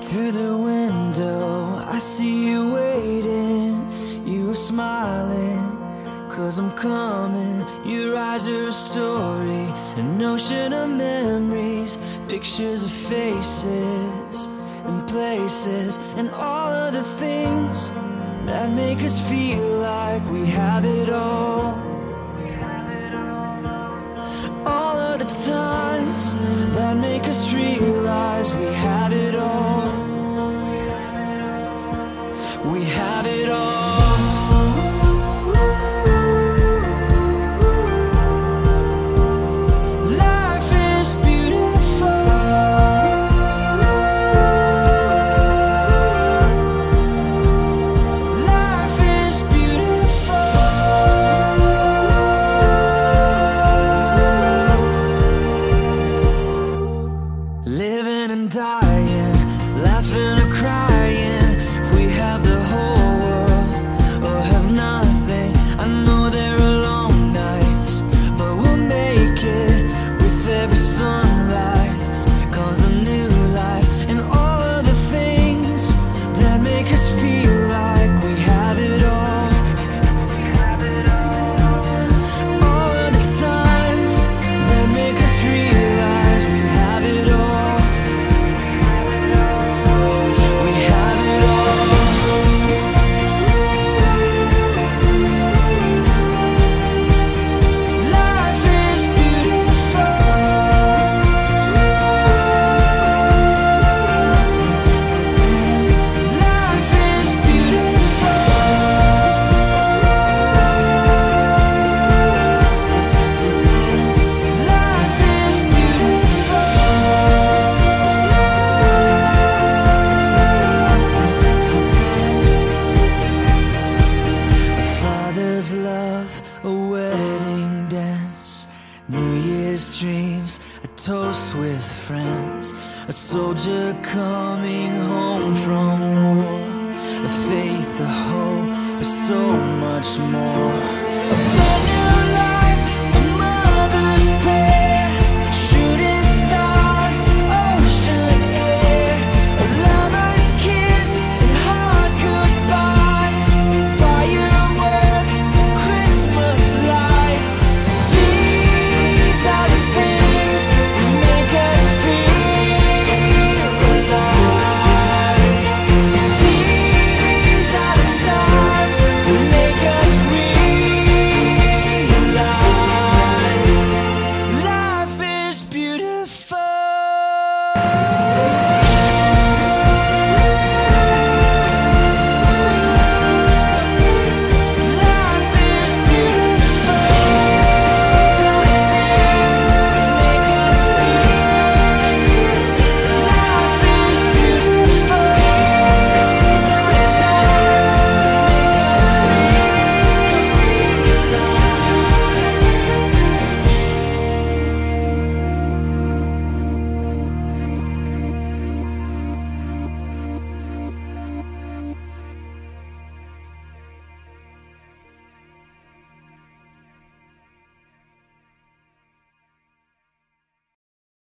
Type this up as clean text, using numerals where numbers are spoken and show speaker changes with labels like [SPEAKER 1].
[SPEAKER 1] Through the window, I see you waiting. You were smiling, 'cause I'm coming. Your eyes are a story, an ocean of memories, pictures of faces and places, and all of the things that make us feel like we have it all. All of the times that make us realize we have it all. We have it all. Life is beautiful. Life is beautiful. Living and dying, laughing or crying. If we have the whole world or have nothing, I know there are long nights, but we'll make it. With every sunrise comes a new life, and all of the things that make us feel like we have it all. All of the times that make us realize we have it all. We have it all. Life is beautiful. Life is beautiful. Life is beautiful. A father's love, a wedding dance, New Year's dreams, a toast with friends, a soldier coming home from war, a faith, a hope, for so much more.